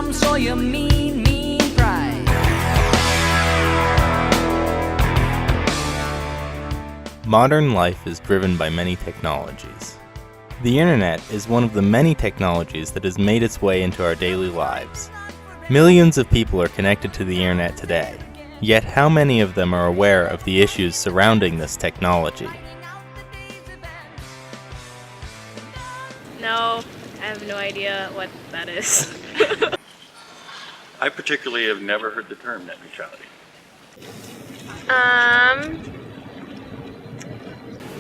comes for your mean, mean pride. Modern life is driven by many technologies. The internet is one of the many technologies that has made its way into our daily lives. Millions of people are connected to the internet today, yet how many of them are aware of the issues surrounding this technology? No, I have no idea what that is. I particularly have never heard the term net neutrality.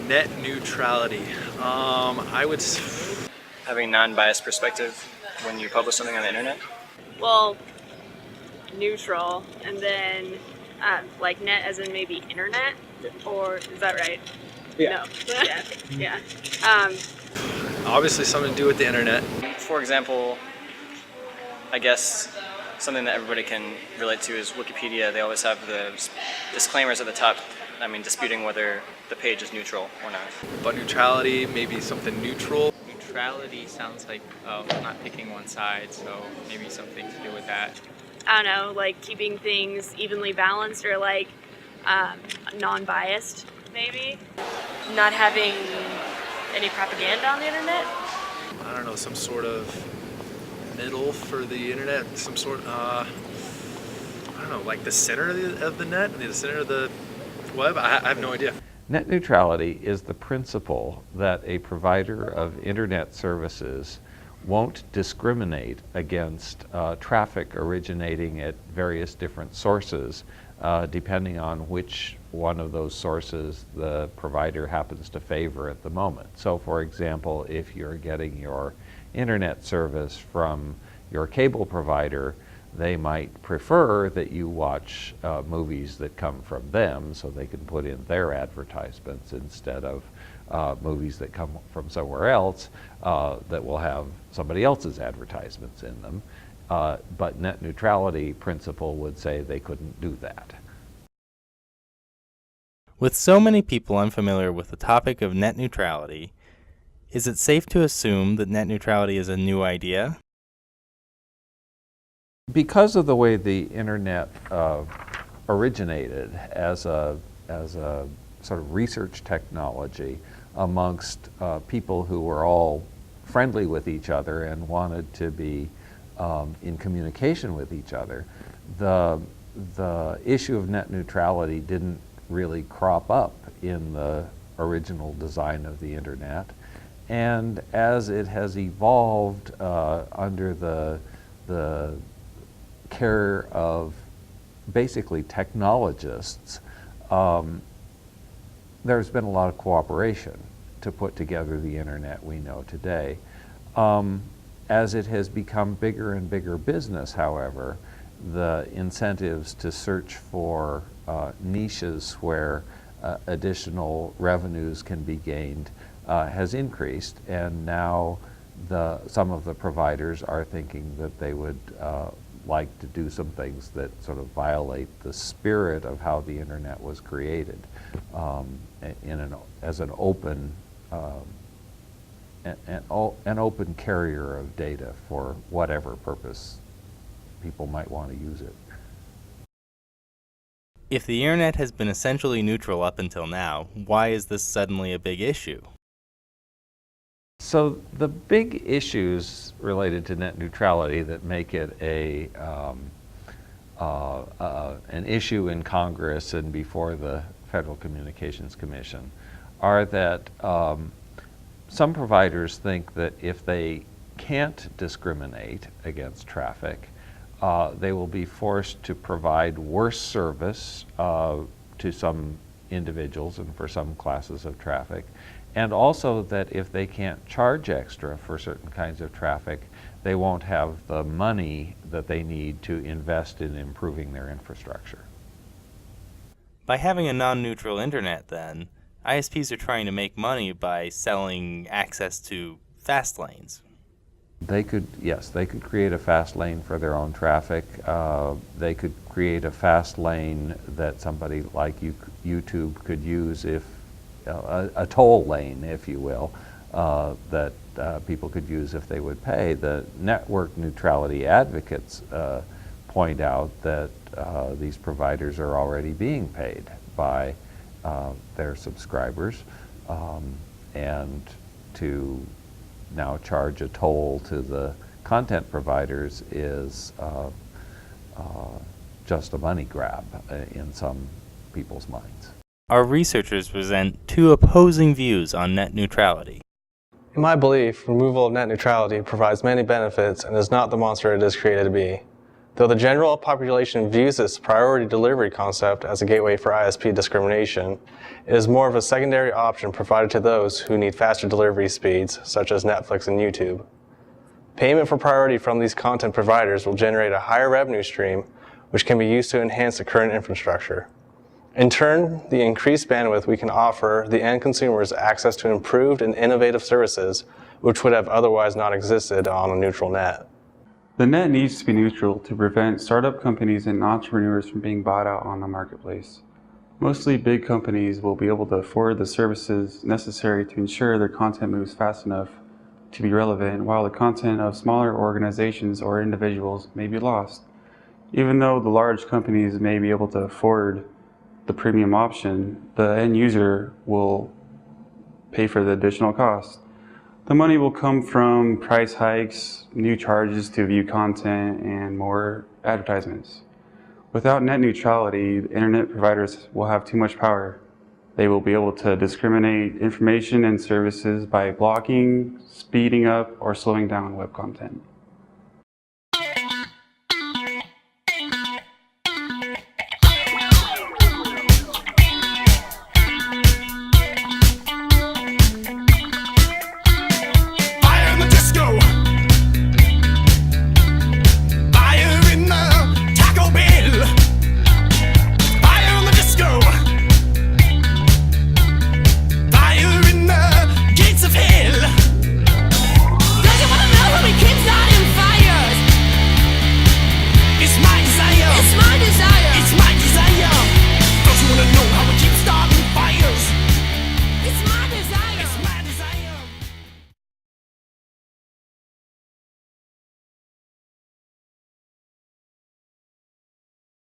Net neutrality. Having non-biased perspective when you publish something on the internet. Well, neutral, and then like net as in maybe internet, or is that right? Yeah. No. Yeah. Obviously something to do with the internet. For example, I guess something that everybody can relate to is Wikipedia. They always have the disclaimers at the top, disputing whether the page is neutral or not. But neutrality, maybe something neutral. Neutrality sounds like not picking one side, so maybe something to do with that. I don't know, like keeping things evenly balanced, or like non-biased, maybe. Not having any propaganda on the internet. I don't know, some sort of middle for the internet, some sort of, I don't know, like the center of the net, the center of the web. I have no idea. Net neutrality is the principle that a provider of internet services won't discriminate against traffic originating at various different sources, depending on which one of those sources the provider happens to favor at the moment. So for example, if you're getting your internet service from your cable provider, they might prefer that you watch movies that come from them, so they can put in their advertisements instead of movies that come from somewhere else that will have somebody else's advertisements in them. But net neutrality principle would say they couldn't do that. With so many people unfamiliar with the topic of net neutrality, is it safe to assume that net neutrality is a new idea? Because of the way the internet originated as a sort of research technology amongst people who were all friendly with each other and wanted to be in communication with each other, the issue of net neutrality didn't really crop up in the original design of the internet. And as it has evolved under the care of basically technologists, there's been a lot of cooperation to put together the internet we know today. As it has become bigger and bigger business, however, the incentives to search for niches where additional revenues can be gained has increased, and now some of the providers are thinking that they would like to do some things that sort of violate the spirit of how the internet was created as an open an open carrier of data for whatever purpose people might want to use it. If the internet has been essentially neutral up until now, why is this suddenly a big issue? So the big issues related to net neutrality that make it an issue in Congress and before the Federal Communications Commission are that some providers think that if they can't discriminate against traffic, they will be forced to provide worse service to some individuals and for some classes of traffic. And also that if they can't charge extra for certain kinds of traffic, they won't have the money that they need to invest in improving their infrastructure. By having a non-neutral internet, then, ISPs are trying to make money by selling access to fast lanes. They could, yes, they could create a fast lane for their own traffic. They could create a fast lane that somebody like YouTube could use if, a toll lane, if you will, that people could use if they would pay. The network neutrality advocates point out that these providers are already being paid by their subscribers, and to now charge a toll to the content providers is just a money grab in some people's minds. Our researchers present two opposing views on net neutrality. In my belief, removal of net neutrality provides many benefits and is not the monster it is created to be. Though the general population views this priority delivery concept as a gateway for ISP discrimination, it is more of a secondary option provided to those who need faster delivery speeds, such as Netflix and YouTube. Payment for priority from these content providers will generate a higher revenue stream, which can be used to enhance the current infrastructure. In turn, the increased bandwidth we can offer the end consumers access to improved and innovative services which would have otherwise not existed on a neutral net. The net needs to be neutral to prevent startup companies and entrepreneurs from being bought out on the marketplace. Mostly big companies will be able to afford the services necessary to ensure their content moves fast enough to be relevant, while the content of smaller organizations or individuals may be lost. Even though the large companies may be able to afford the premium option, the end user will pay for the additional cost. The money will come from price hikes, new charges to view content, and more advertisements. Without net neutrality, the internet providers will have too much power. They will be able to discriminate information and services by blocking, speeding up, or slowing down web content.